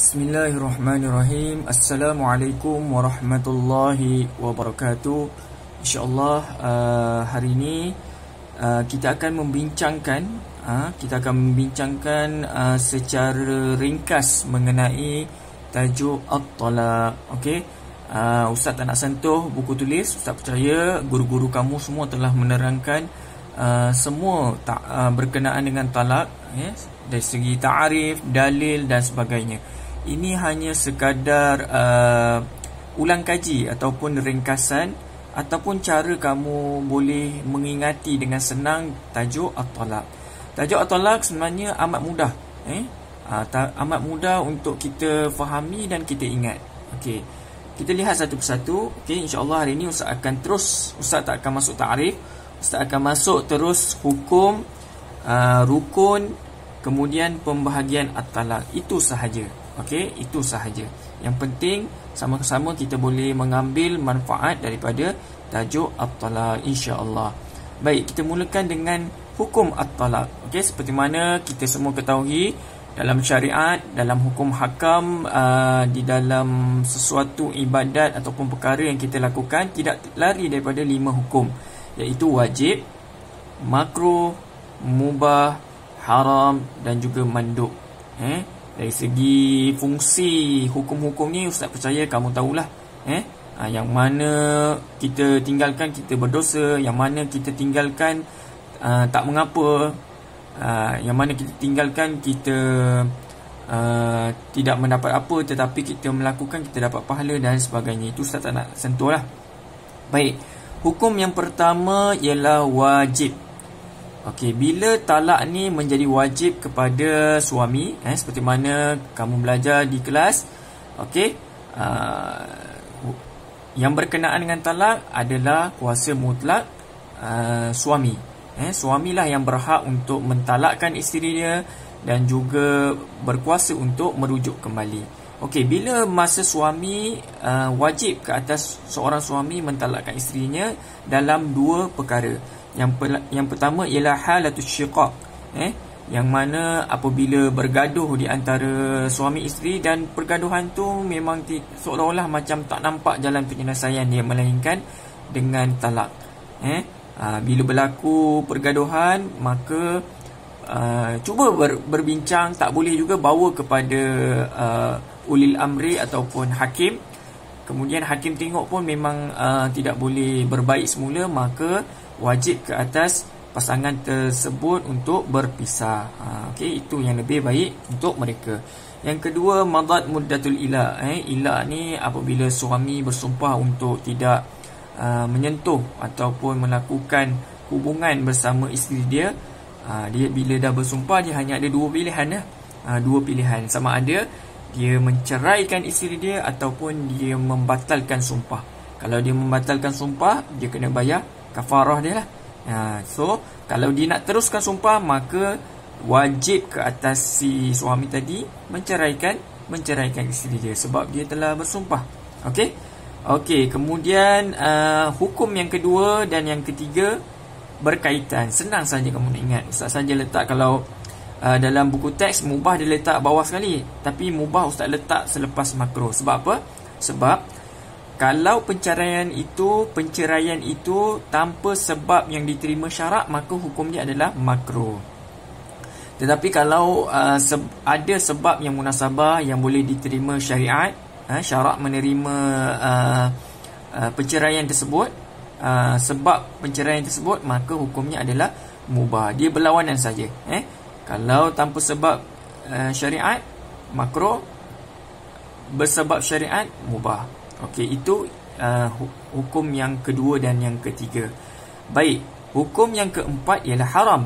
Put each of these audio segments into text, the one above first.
Bismillahirrahmanirrahim. Assalamualaikum warahmatullahi wabarakatuh. InsyaAllah hari ini kita akan membincangkan secara ringkas mengenai tajuk At-Talaq. Okey. Ustaz tak nak sentuh buku tulis. Ustaz percaya guru-guru kamu semua telah menerangkan semua berkenaan dengan talak, dari segi ta'arif, dalil dan sebagainya. Ini hanya sekadar ulang kaji ataupun ringkasan ataupun cara kamu boleh mengingati dengan senang tajuk At-Talaq. Tajuk At-Talaq sebenarnya amat mudah, amat mudah untuk kita fahami dan kita ingat. Okey, kita lihat satu persatu. Okey, insya-Allah hari ini Ustaz tak akan masuk ta'arif. Ustaz akan masuk terus hukum, rukun, kemudian pembahagian At-Talaq. Itu sahaja. Okey, itu sahaja. Yang penting sama-sama kita boleh mengambil manfaat daripada tajuk At-Talaq, insya-Allah. Baik, kita mulakan dengan hukum At-Talaq. Okey, seperti mana kita semua ketahui, dalam syariat, dalam hukum hakam, di dalam sesuatu ibadat ataupun perkara yang kita lakukan tidak lari daripada 5 hukum, iaitu wajib, makruh, mubah, haram dan juga mandub. Dari segi fungsi hukum-hukum ni, Ustaz percaya kamu tahulah. Yang mana kita tinggalkan kita berdosa, yang mana kita tinggalkan tak mengapa, yang mana kita tinggalkan kita tidak mendapat apa, tetapi kita melakukan kita dapat pahala dan sebagainya. Itu Ustaz tak nak sentuh lah. Baik, hukum yang pertama ialah wajib. Okey, bila talak ni menjadi wajib kepada suami, seperti mana kamu belajar di kelas, okey, yang berkenaan dengan talak adalah kuasa mutlak suami. Suamilah yang berhak untuk mentalakkan isteri dia dan juga berkuasa untuk merujuk kembali. Okey, bila masa suami, wajib ke atas seorang suami mentalakkan isterinya dalam 2 perkara. Yang pertama ialah halatus syiqaq, yang mana apabila bergaduh di antara suami isteri dan pergaduhan tu memang seolah-olah macam tak nampak jalan penyelesaian dia, melainkan dengan talak. Bila berlaku pergaduhan, maka cuba berbincang, tak boleh juga bawa kepada ulil amri ataupun hakim. Kemudian hakim tengok pun memang tidak boleh berbaik semula, maka wajib ke atas pasangan tersebut untuk berpisah. Okey, itu yang lebih baik untuk mereka. Yang kedua, madat muddatul ila. Ila ni apabila suami bersumpah untuk tidak menyentuh ataupun melakukan hubungan bersama isteri dia. Dia bila dah bersumpah, dia hanya ada 2 pilihan. 2 pilihan, sama ada dia menceraikan isteri dia ataupun dia membatalkan sumpah. Kalau dia membatalkan sumpah, dia kena bayar kafarah dia lah. So kalau dia nak teruskan sumpah, maka wajib ke atas si suami tadi menceraikan isteri dia sebab dia telah bersumpah. Okey, kemudian hukum yang kedua dan yang ketiga berkaitan. Senang saja kamu nak ingat. Ustaz saja letak, kalau dalam buku teks mubah dia letak bawah sekali, tapi mubah Ustaz letak selepas makruh. Sebab apa? Sebab kalau penceraian itu tanpa sebab yang diterima syarak, maka hukumnya adalah makruh. Tetapi kalau ada sebab yang munasabah yang boleh diterima syariat, syarak menerima perceraian tersebut, sebab perceraian tersebut, maka hukumnya adalah mubah. Dia berlawanan saja. Kalau tanpa sebab syariat, makruh. Bersebab syariat, mubah. Okey, itu hukum yang kedua dan yang ketiga. Baik, hukum yang keempat ialah haram.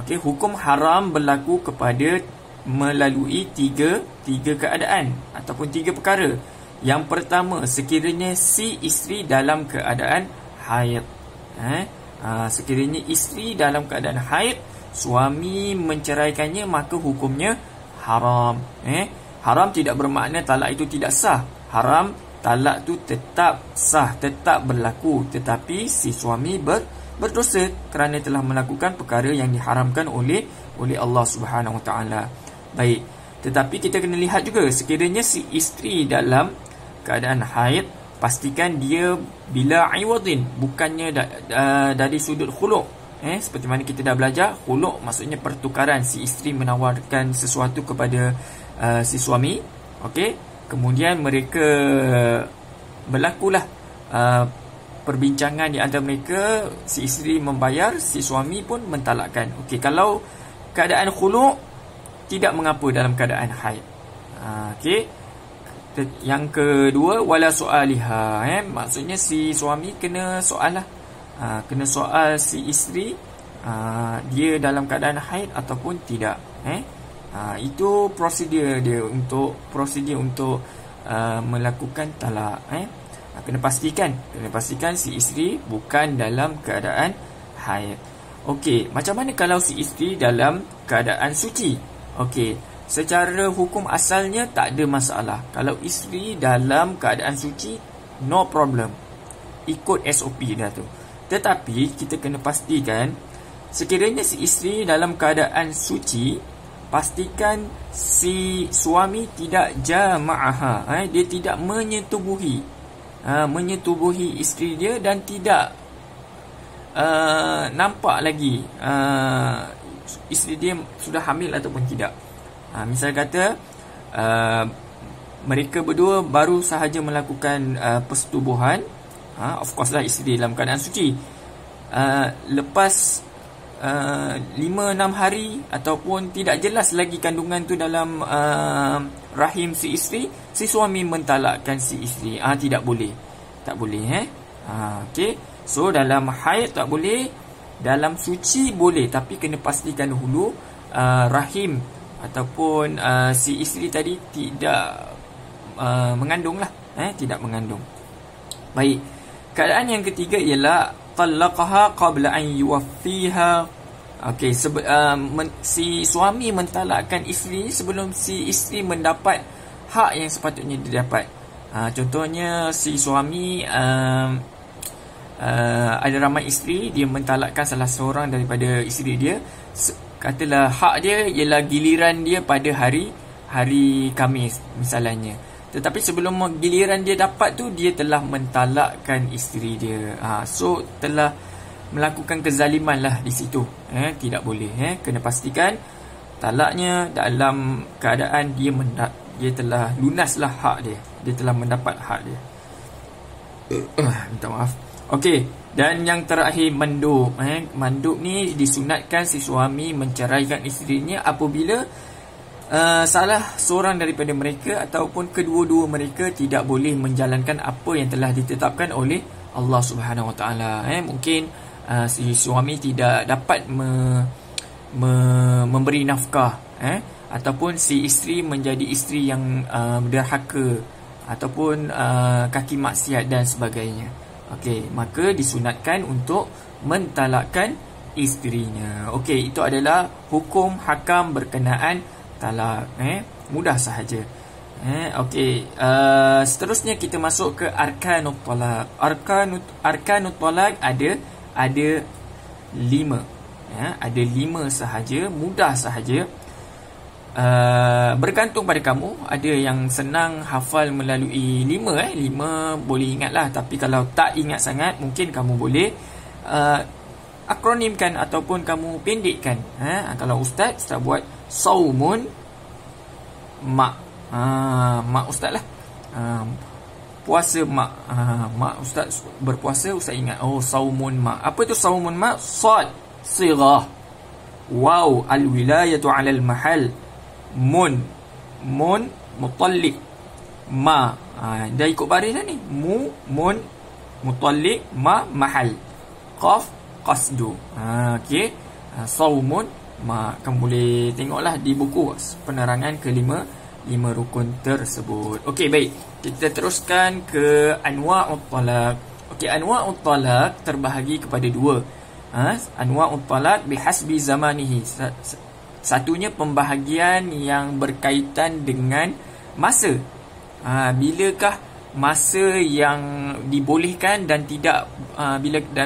Okey, hukum haram berlaku kepada melalui tiga keadaan ataupun 3 perkara. Yang pertama, sekiranya si isteri dalam keadaan haid. Sekiranya isteri dalam keadaan haid, suami menceraikannya, maka hukumnya haram. Haram tidak bermakna talak itu tidak sah. Haram, talak tu tetap sah, tetap berlaku, tetapi si suami berdosa kerana telah melakukan perkara yang diharamkan oleh Allah Subhanahu Wa Taala. Baik, Tetapi kita kena lihat juga, sekiranya si isteri dalam keadaan haid, pastikan dia bila iwadin, bukannya dari sudut khuluk. Seperti mana kita dah belajar, khuluk maksudnya pertukaran, si isteri menawarkan sesuatu kepada si suami. Okey, kemudian mereka berlakulah perbincangan di antara mereka, si isteri membayar, si suami pun mentalakkan. Okey, kalau keadaan khuluk, tidak mengapa dalam keadaan haid. Okey. Yang kedua, wala soaliha, maksudnya si suami kena soal lah. Kena soal si isteri, dia dalam keadaan haid ataupun tidak. Itu prosedur dia untuk melakukan talak. Kena pastikan si isteri bukan dalam keadaan haid. Okey, macam mana kalau si isteri dalam keadaan suci? Okey, secara hukum asalnya tak ada masalah. Kalau isteri dalam keadaan suci, no problem, ikut SOP dah tu. Tetapi kita kena pastikan, sekiranya si isteri dalam keadaan suci, pastikan si suami tidak jama'aha, dia tidak menyetubuhi isteri dia, dan tidak nampak lagi isteri dia sudah hamil ataupun tidak. Misal kata mereka berdua baru sahaja melakukan persetubuhan, of course lah isteri dalam keadaan suci, lepas 5-6 hari ataupun tidak jelas lagi kandungan tu dalam rahim si isteri, si suami mentalakkan si isteri. Tak boleh. Okey, so dalam haid tak boleh, dalam suci boleh, tapi kena pastikan dahulu rahim ataupun si isteri tadi tidak mengandung lah, tidak mengandung. Baik, keadaan yang ketiga ialah talaqaha qabla an yuwaffiha. Okey, si suami mentalakkan isteri sebelum si isteri mendapat hak yang sepatutnya didapat. Contohnya si suami ada ramai isteri, dia mentalakkan salah seorang daripada isteri dia. Katalah hak dia ialah giliran dia pada hari Khamis misalnya. Tetapi sebelum giliran dia dapat tu, dia telah mentalakkan isteri dia. So telah melakukan kezaliman lah di situ. Tidak boleh. Kena pastikan talaknya dalam keadaan dia telah lunaslah hak dia. Dia telah mendapat hak dia. Minta maaf. Okey, dan yang terakhir mandub. Mandub ni disunatkan si suami menceraikan isterinya apabila salah seorang daripada mereka ataupun kedua-dua mereka tidak boleh menjalankan apa yang telah ditetapkan oleh Allah Subhanahu Wa Taala. Mungkin si suami tidak dapat memberi nafkah, ataupun si isteri menjadi isteri yang derhaka ataupun kaki maksiat dan sebagainya. Okey, maka disunatkan untuk mentalakkan isterinya. Okey, itu adalah hukum hakam berkenaan talak. Mudah sahaja. Okey, seterusnya kita masuk ke arkanut talak. Arkanut talak ada 5. Ada 5 sahaja, mudah sahaja. Bergantung pada kamu. Ada yang senang hafal melalui 5 boleh ingatlah. Tapi kalau tak ingat sangat, mungkin kamu boleh akronimkan ataupun kamu pendekkan. Kalau ustaz buat saumun mak. Mak ustaz lah. Puasa mak. Mak ustaz berpuasa, ustaz ingat, oh saumun mak. Apa tu saumun mak? Sad sirah, waw al-wilayatu 'ala al-mahal, mun mutalliq, ma. Dah ikut baris dah ni. Mun mutalliq, ma mahal, qaf qasdu. Okey, saumun ma. Kamu boleh tengoklah di buku penerangan ke-5 rukun tersebut. Okey, baik. Kita teruskan ke anwa'ut talaq. Okey, anwa'ut talaq terbahagi kepada 2. Anwa'ut talaq bihasbi zamanihi. Satunya pembahagian yang berkaitan dengan masa. Bilakah masa yang dibolehkan dan tidak,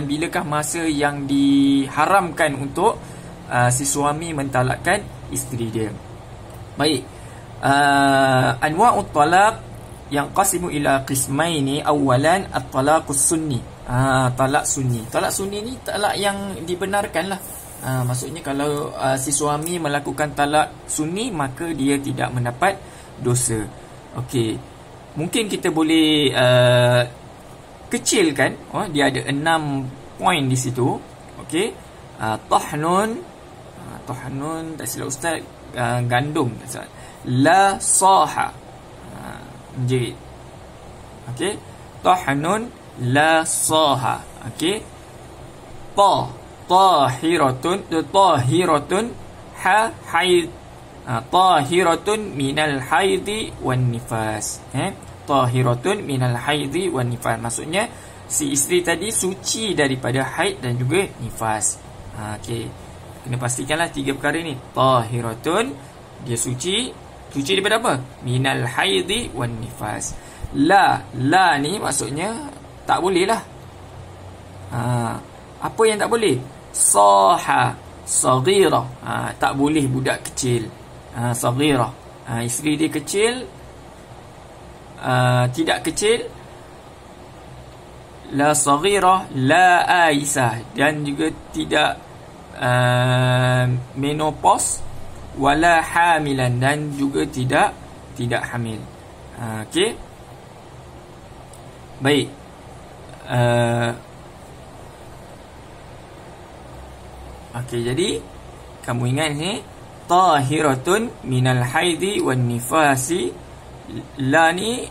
bilakah masa yang diharamkan untuk si suami mentalakkan isteri dia. Baik. Anwa'ut talaq yang qasimu ila qismaini. Awalan at-talaqus sunni. Talak sunni. Talak sunni ni talak yang dibenarkan lah. Maksudnya kalau si suami melakukan talak sunni, maka dia tidak mendapat dosa. Okey. Mungkin kita boleh kecilkan. Dia ada 6 poin di situ. Okey. Tahnun. Tahnun tak silap ustaz, gandum. La saha, menjerit. Okey. Tahnun la saha. Okey. Tahiratun haid. Tahiratun minal haidi wan nifas. Tahiratun minal haidi wan nifas. Maksudnya si isteri tadi suci daripada haid dan juga nifas. Okey. Kena pastikanlah 3 perkara ni. Tahiratun, dia suci daripada apa? Minal haidi wan nifas. La ni maksudnya tak boleh lah. Apa yang tak boleh? Saha, saghira. Tak boleh budak kecil. Saghira. Isteri dia kecil, tidak kecil. La saghira, la aisah, dan juga tidak menopause, wala hamilan, dan juga tidak hamil. Okey. Baik. Okey, jadi kamu ingat ni, tahiratun minal haidi wan nifasi. La ni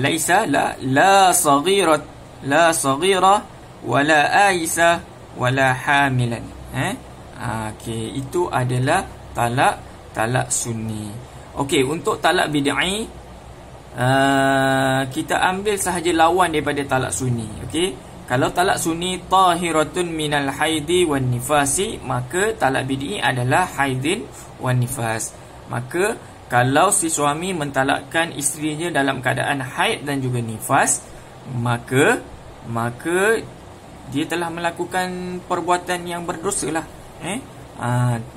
laisa, la saghira wala aisa wala hamilan. Okey, itu adalah talak sunni. Okey, untuk talak bid'i, kita ambil sahaja lawan daripada talak sunni. Okey, kalau talak sunni tahiratun minal haidi wan nifasi, maka talak bid'i adalah haidin wan nifas. Maka kalau si suami mentalakkan isterinya dalam keadaan haid dan juga nifas, maka dia telah melakukan perbuatan yang berdosa lah.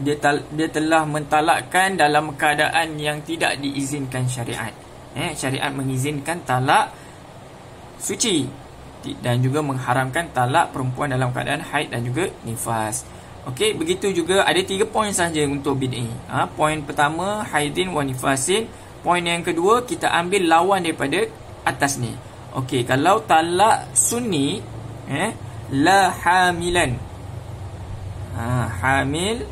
Dia telah mentalakkan dalam keadaan yang tidak diizinkan syariat. Syariat mengizinkan talak suci dan juga mengharamkan talak perempuan dalam keadaan haid dan juga nifas. Okey, begitu juga ada 3 poin sahaja untuk bid'i. Poin pertama haidin wa nifasin. Poin yang kedua kita ambil lawan daripada atas ni. Okey, kalau talak sunni, la hamilan, hamil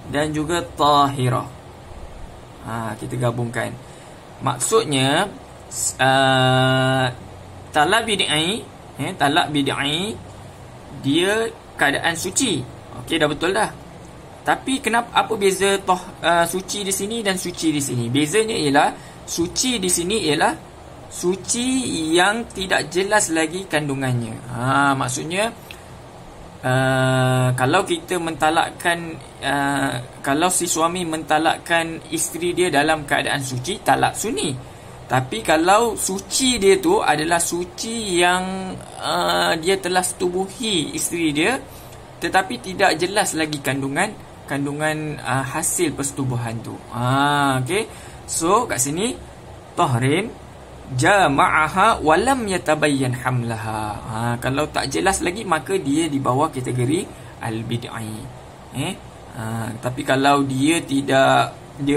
dan juga tahira. Kita gabungkan. Maksudnya talak bid'i, dia keadaan suci. Okey, dah betul dah. Tapi kenapa, apa beza suci di sini dan suci di sini? Bezanya ialah suci di sini ialah suci yang tidak jelas lagi kandungannya. Maksudnya kalau kita mentalakkan, kalau si suami mentalakkan isteri dia dalam keadaan suci, talak sunni. Tapi kalau suci dia tu adalah suci yang dia telah setubuhi isteri dia, tetapi tidak jelas lagi kandungan hasil persetubuhan tu. Okey. So kat sini tahrim jama'aha walam yatabayyan hamlaha. Kalau tak jelas lagi, maka dia di bawah kategori al-bid'i. Tapi kalau dia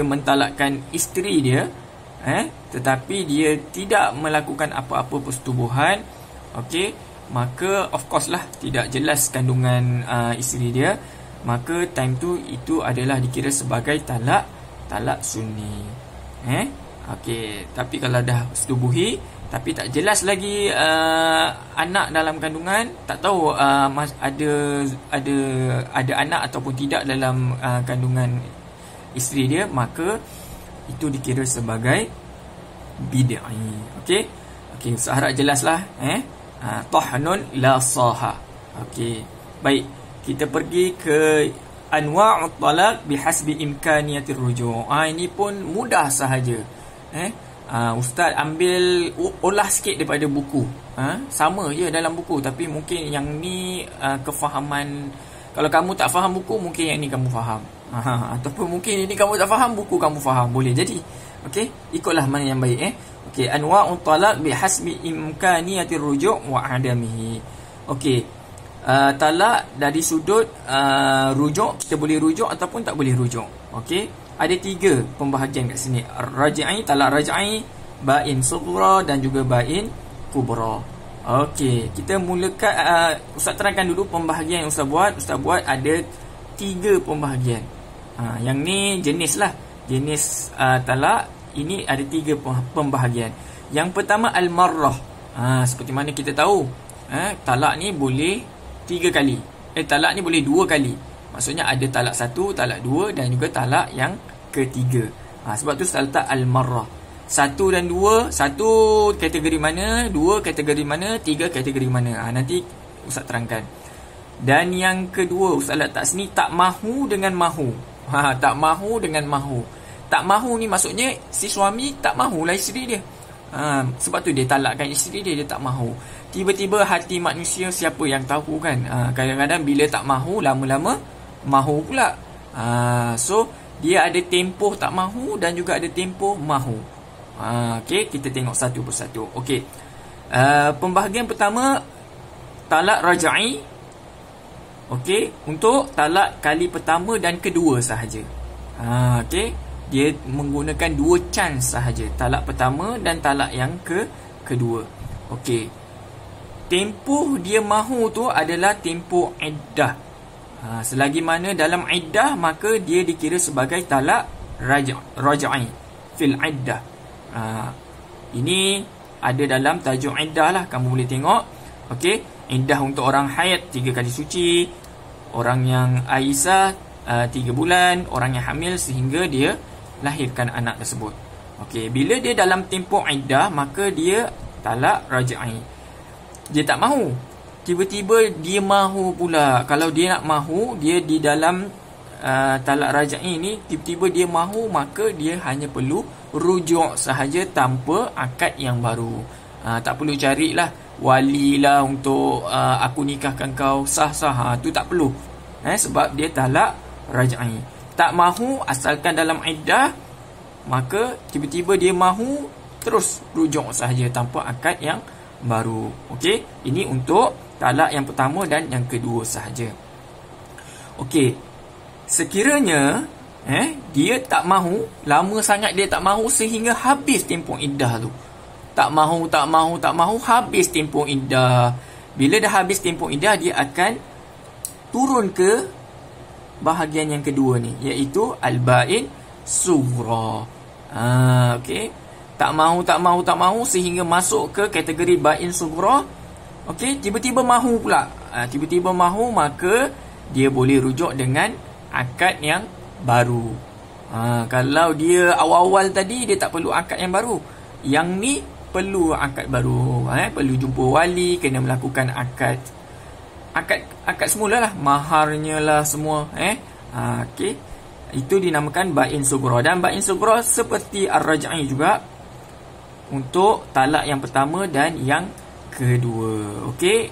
mentalakkan isteri dia, tetapi dia tidak melakukan apa-apa persetubuhan, okey, maka of course lah tidak jelas kandungan isteri dia, maka time tu itu adalah dikira sebagai talak sunni. Okey, tapi kalau dah setubuhi tapi tak jelas lagi anak dalam kandungan, tak tahu ada anak ataupun tidak dalam kandungan isteri dia, maka itu dikira sebagai bid'i. Okey. Okey, seharap jelaslah. Tahnun la saha. Okey. Baik, kita pergi ke anwa'ut talaq bihasbi imkaniyatir ruju'. Ini pun mudah sahaja. Ustaz ambil olah sikit daripada buku. Sama je dalam buku, tapi mungkin yang ni kefahaman. Kalau kamu tak faham buku, mungkin yang ni kamu faham. Ataupun mungkin ini kamu tak faham, buku kamu faham, boleh jadi. Okey, ikutlah mana yang baik. Okey, anwa'ut talaq bihasbi imkaniyati rujuk wa adamihi. Okey, talak dari sudut rujuk, kita boleh rujuk ataupun tak boleh rujuk. Okey, ada 3 pembahagian kat sini. Raj'i, talak raj'i, bain sughra dan juga bain kubra. Okey, kita mulakan, Ustaz terangkan dulu pembahagian yang Ustaz buat. Ustaz buat ada 3 pembahagian. Yang ni jenis lah, jenis talak ini ada 3 pembahagian. Yang pertama al-marrah. Seperti mana kita tahu, talak ni boleh 3 kali. Talak ni boleh 2 kali. Maksudnya ada talak 1, talak 2 dan juga talak yang ketiga. Sebab tu Ustaz letak al-marrah. 1 dan 2, 1 kategori mana, 2 kategori mana, 3 kategori mana. Nanti Ustaz terangkan. Dan yang kedua Ustaz letak sini tak mahu dengan mahu. Tak mahu dengan mahu. Tak mahu ni maksudnya si suami tak mahulah isteri dia. Sebab tu dia talakkan isteri dia, dia tak mahu. Tiba-tiba hati manusia siapa yang tahu kan. Kadang-kadang bila tak mahu, lama-lama mahu pula. So dia ada tempoh tak mahu dan juga ada tempoh mahu. Okey, kita tengok satu persatu. Okey, pembahagian pertama talak raj'i. Okey, untuk talak kali pertama dan kedua sahaja. Okey, dia menggunakan 2 chance sahaja, talak pertama dan talak yang kedua. Okey, tempoh dia mahu tu adalah tempoh iddah. Selagi mana dalam iddah, maka dia dikira sebagai talak raj'i fil iddah. Ini ada dalam tajuk iddah lah, kamu boleh tengok. Okey, iddah untuk orang haid 3 kali suci, orang yang aisah 3 bulan, orang yang hamil sehingga dia lahirkan anak tersebut. Okey, bila dia dalam tempoh iddah, maka dia talak raj'i. Dia tak mahu, tiba-tiba dia mahu pula. Kalau dia nak mahu, dia di dalam talak raj'i ni tiba-tiba dia mahu, maka dia hanya perlu rujuk sahaja tanpa akad yang baru. Tak perlu carilah wali lah untuk aku nikahkan kau, sah-sah. Tu tak perlu. Sebab dia talak raj'i. Tak mahu asalkan dalam iddah, maka tiba-tiba dia mahu, terus rujuk sahaja tanpa akad yang baru. Okey, ini untuk talak yang pertama dan yang kedua sahaja. Okey, sekiranya dia tak mahu, lama sangat dia tak mahu sehingga habis tempoh iddah tu. Tak mahu, habis tempoh iddah. Bila dah habis tempoh iddah, dia akan turun ke bahagian yang kedua ni, iaitu al-bain sughra. Okey, tak mahu sehingga masuk ke kategori bain sughra. Okey, tiba-tiba mahu pula. Tiba-tiba mahu, maka dia boleh rujuk dengan akad yang baru. Kalau dia awal-awal tadi dia tak perlu akad yang baru, yang ni perlu akad baru. Perlu jumpa wali, kena melakukan akad semula lah, maharnya lah semua. Okey, itu dinamakan bain sughra. Dan bain sughra seperti ar-raj'i juga untuk talak yang pertama dan yang kedua. Okey,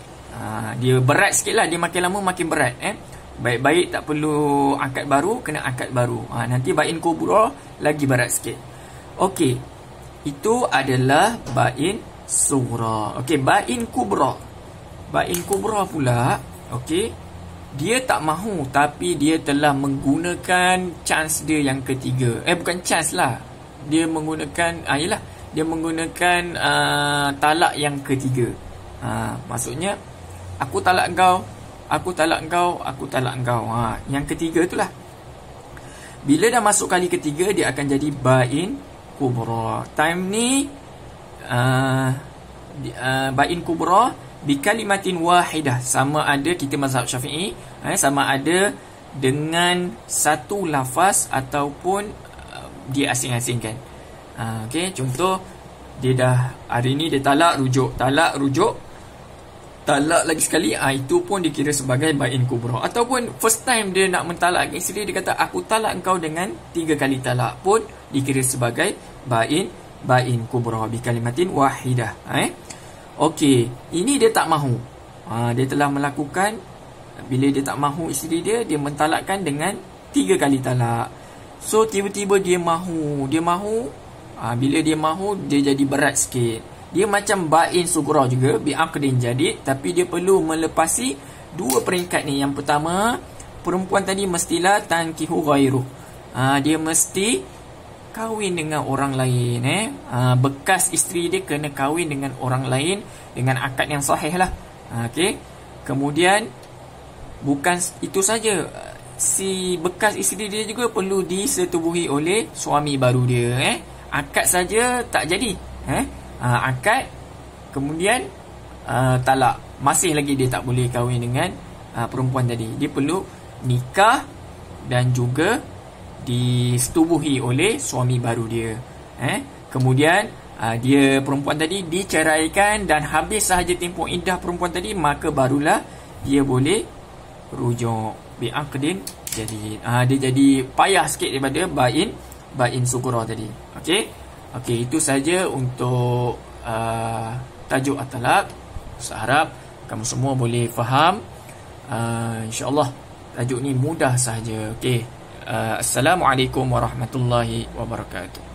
dia berat sikit lah, dia makin lama makin berat. Baik-baik tak perlu akad baru, kena akad baru. Nanti bain kubra lagi berat sikit. Okey, itu adalah bain sughra. Okey, bain kubra. Bain kubra pula, okey, dia tak mahu tapi dia telah menggunakan chance dia yang ketiga. Bukan chance lah, dia menggunakan dia menggunakan talak yang ketiga. Maksudnya aku talak engkau, aku talak engkau. Yang ketiga itulah. Bila dah masuk kali ketiga, dia akan jadi bain kubra. Time ni bain kubra bi kalimatin wahidah, sama ada kita mazhab Syafi'i, sama ada dengan satu lafaz ataupun dia asing-asingkan. Okey, contoh dia dah hari ni dia talak rujuk, talak lagi sekali, itu pun dikira sebagai bain kubra. Ataupun first time dia nak mentalak isteri, dia kata aku talak engkau dengan 3 kali talak, pun dikira sebagai bain kubra bi kalimatin wahidah. Okey, ini dia tak mahu. Dia telah melakukan, bila dia tak mahu isteri dia, dia mentalakkan dengan 3 kali talak. So tiba-tiba dia mahu, bila dia mahu dia jadi berat sikit. Dia macam bain sughra juga, bi'aqdin jadid, tapi dia perlu melepasi 2 peringkat ni. Yang pertama, perempuan tadi mestilah tankihu ghairuh. Dia mesti kahwin dengan orang lain. Bekas isteri dia kena kahwin dengan orang lain dengan akad yang sahih lah. Okey. Kemudian bukan itu saja, si bekas isteri dia juga perlu disetubuhi oleh suami baru dia. Akad saja tak jadi. Akad kemudian talak, masih lagi dia tak boleh kahwin dengan perempuan tadi. Dia perlu nikah dan juga disetubuhi oleh suami baru dia. Kemudian dia perempuan tadi diceraikan dan habis sahaja tempoh iddah perempuan tadi, maka barulah dia boleh rujuk bi'aqdin jadid. Dia jadi payah sikit daripada bain sughra tadi. Okey, itu saja untuk tajuk at-talaq. Saya harap kamu semua boleh faham. InsyaAllah tajuk ni mudah sahaja. Okey. Assalamualaikum warahmatullahi wabarakatuh.